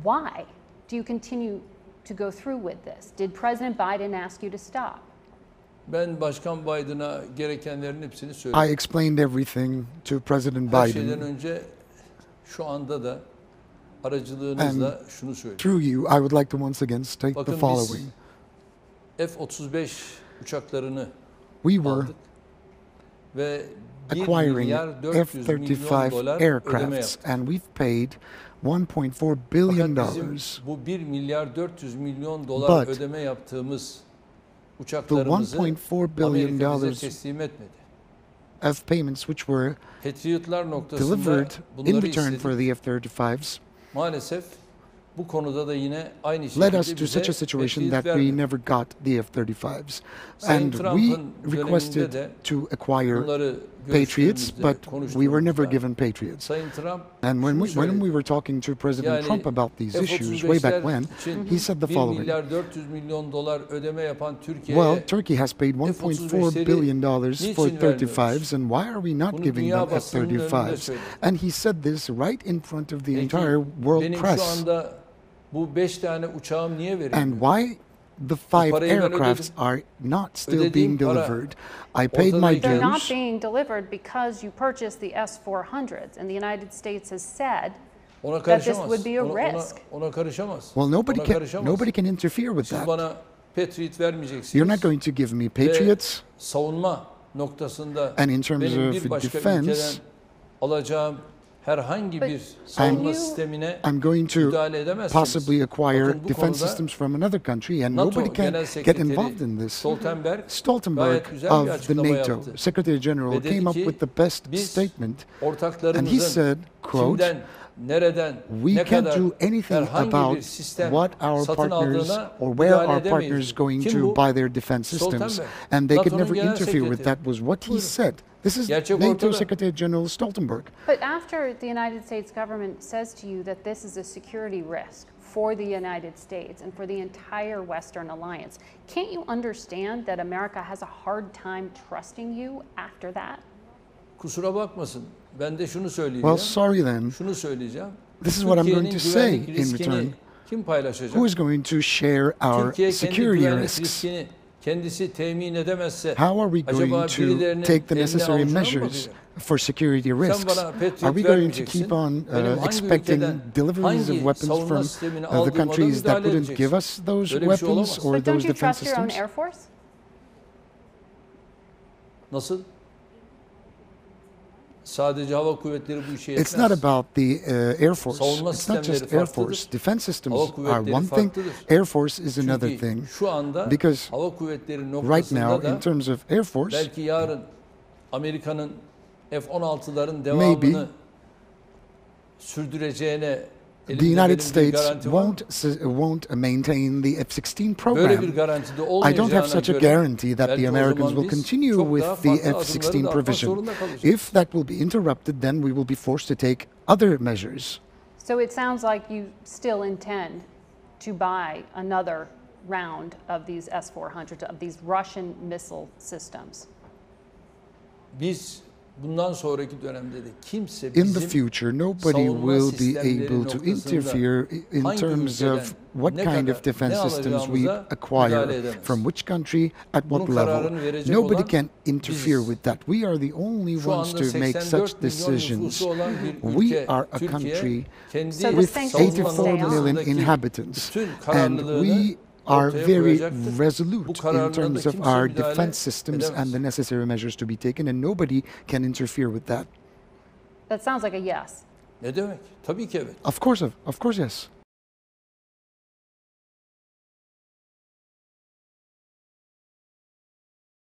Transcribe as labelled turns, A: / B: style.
A: Why do you continue to go through with this? Did President Biden ask you to stop?
B: Ben Başkan Biden'a gerekenlerin hepsini söyledim.
C: I explained everything to President
B: Her şeyden
C: Biden.
B: önce şu anda da aracılığınızla şunu söyleyeyim.
C: Through you, I would like to once again state
B: Bakın
C: the following.
B: biz F-35 uçaklarını
C: We were
B: aldık ve 1
C: acquiring
B: milyar 400 milyon
C: F-35
B: dolar ödeme
C: aircrafts,
B: yaptık.
C: and we've paid $1.4 billion.
B: Fakat bizim bu 1 milyar 400 milyon dolar
C: But
B: ödeme yaptığımız
C: the
B: uçaklarımızı
C: $1.4 billion
B: Amerika bize teslim etmedi.
C: of payments which were
B: Patriotlar noktasında
C: delivered in
B: bunları
C: return for
B: istedik.
C: the F-35s
B: Maalesef bu konuda da yine aynı
C: led us
B: şekilde
C: to such a
B: bize
C: situation
B: Patriot
C: that we
B: vermedi.
C: never got the F-35s.
B: Sayın
C: And we
B: Trump'ın
C: requested
B: döneminde de
C: to acquire
B: bunları
C: Patriots,
B: görüştüğümüzde,
C: but we were never
B: konuştuğumuzda
C: given Patriots.
B: Sayın Trump
C: And
B: şunu
C: when
B: söyledi.
C: we were talking to President
B: Yani
C: Trump about these issues way back when,
B: için
C: he said the
B: 1
C: following.
B: milyar 400 milyon dolar ödeme yapan Türkiye'ye
C: Well, Turkey has paid $1.4 billion for 35s, and why are we not
B: Bunu
C: giving
B: dünya
C: them
B: basının önünde
C: F-35s?
B: söyledi.
C: And he said this right in front of the
B: Peki,
C: entire world
B: benim şu
C: press.
B: anda bu 5 tane uçağım niye verildi?
C: And why the 5
B: parayı ben
C: aircrafts
B: ödedim.
C: are not still
B: Ödediğim
C: being
B: para
C: delivered? I paid
B: ortada
C: my
B: iken-
A: They're not
C: dues.
A: being delivered because you purchased the S-400s, and the United States has said
B: Ona
A: that this
B: karışamaz.
A: would be a
B: Ona-
A: risk.
B: Ona karışamaz.
C: Well,
B: Ona karışamaz.
C: nobody can interfere with
B: Siz
C: that.
B: bana Patriot vermeyeceksiniz.
C: You're not going to give me
B: Ve
C: Patriots.
B: savunma noktasında
C: And in terms
B: benim
C: of
B: bir başka
C: defense,
B: ülkeden alacağım herhangi
A: But
B: bir savunma
A: you-
B: sistemine
C: I'm going to
B: müdahale edemezsiniz.
C: possibly acquire
B: Bakın bu
C: defense
B: konuda
C: systems from another country, and
B: NATO
C: nobody can
B: Genel
C: get
B: Sekreteri
C: involved in this.
B: Stoltenberg gayet güzel bir
C: of the
B: açıklama
C: NATO
B: yaptı.
C: Secretary General
B: Ve dedi
C: came up
B: ki,
C: with the best
B: biz
C: statement, and he
B: ortaklarımızın
C: said, quote,
B: kimden, nereden,
C: we
B: ne
C: can't
B: kadar
C: do anything
B: herhangi bir
C: about
B: sistem
C: what our
B: satın
C: partners
B: aldığına
C: or where
B: müdahale
C: our
B: edemeyiz.
C: partners going
B: Kim
C: to
B: bu?
C: buy their defense systems,
B: Stoltenberg.
C: and they could
B: NATO'nun
C: never
B: Genel
C: interfere with
B: Sekreteri.
C: that, was what he
B: Buyurun.
C: said. This is
B: Gerçek
C: NATO
B: ortada.
C: Secretary General Stoltenberg.
A: But after the United States government says to you that this is a security risk for the United States and for the entire Western alliance, can't you understand that America has a hard time trusting you after that?
B: Kusura bakmasın. Ben de şunu söyleyeceğim.
C: Well, sorry then.
B: Şunu söyleyeceğim.
C: This is what I'm going to
B: Türkiye'nin
C: say
B: güvenlik
C: in
B: riskini
C: return.
B: kim paylaşacak?
C: Who is going to share our
B: Türkiye kendi
C: security
B: güvenlik
C: risks?
B: riskini kendisi temin edemezse
C: How are we
B: acaba
C: going to
B: birilerinin
C: take the
B: eline
C: necessary
B: avucuna mı
C: measures
B: bakacak?
C: for security risks?
B: bana Patriot
C: Are we going to
B: vermeyeceksin.
C: keep on
B: Benim hangi
C: expecting
B: ülkeden,
C: deliveries of
B: hangi
C: weapons
B: savunma
C: from
B: sistemini
C: the
B: aldığıma da
C: countries that
B: müdahale
C: wouldn't give us those
B: Böyle bir şey
C: weapons
B: olamaz.
C: or
A: But don't
C: those
A: you
C: defense
A: trust your own
C: systems?
A: Air Force?
B: Nasıl? Sadece hava kuvvetleri bu işe yetmez.
C: It's not about the Air Force.
B: Savunma
C: It's not just
B: sistemleri
C: Air Force.
B: farklıdır.
C: Defense systems
B: Hava
C: are
B: kuvvetleri
C: one thing.
B: farklıdır.
C: Air Force is another
B: Çünkü
C: thing.
B: şu anda
C: Because
B: hava kuvvetleri
C: right
B: noktasında
C: now, in
B: da
C: terms of Air Force,
B: belki yarın Amerika'nın F-16'ların
C: maybe
B: devamını sürdüreceğine
C: the
B: elinde
C: United
B: benim bir
C: States
B: garanti var mı?
C: won't maintain the F-16
B: Böyle bir
C: program.
B: garantide
C: I don't have
B: olmayacağına
C: such a
B: göre
C: guarantee that
B: belki
C: the
B: o
C: Americans
B: zaman
C: will
B: biz
C: continue
B: çok
C: with
B: daha
C: the
B: farklı adımları
C: F-16
B: da atmak
C: provision.
B: zorunda kalacağız.
C: If that will be interrupted, then we will be forced to take other measures.
A: So it sounds like you still intend to buy another round of these S-400s, of these Russian missile systems.
B: Biz bundan sonraki dönemde de kimse
C: In the
B: bizim
C: future, nobody
B: savunma
C: will be
B: sistemleri
C: able to
B: noktasında
C: interfere in
B: hangi
C: terms
B: ülkeden
C: of what
B: ne
C: kind
B: kadar
C: of defense
B: ne
C: systems we
B: alacağımıza müdahale
C: acquire,
B: edemez.
C: from which country, at
B: Bunun
C: what level.
B: kararını verecek
C: Nobody
B: olan
C: can interfere
B: biziz.
C: with that. We are the only
B: Şu
C: ones
B: anda
C: to make
B: 84
C: such
B: milyon
C: decisions.
B: nüfusu olan bir
C: We
B: ülke,
C: are a
B: Türkiye,
C: country
B: kendi
A: So the
C: with
A: sanctions will
C: 84
A: stay on.
C: million
B: savunmasındaki
C: inhabitants,
B: bütün
C: and
B: kararlılığını
C: we are
B: ortaya
C: very
B: koyacaktır. Bu
C: resolute in
B: kararına da
C: terms of
B: kimse
C: our
B: müdahale
C: defense systems
B: edemez.
C: and the necessary measures to be taken, and nobody can interfere with that.
A: That sounds like a yes.
B: Ne demek? Tabii ki evet.
C: Of course, yes.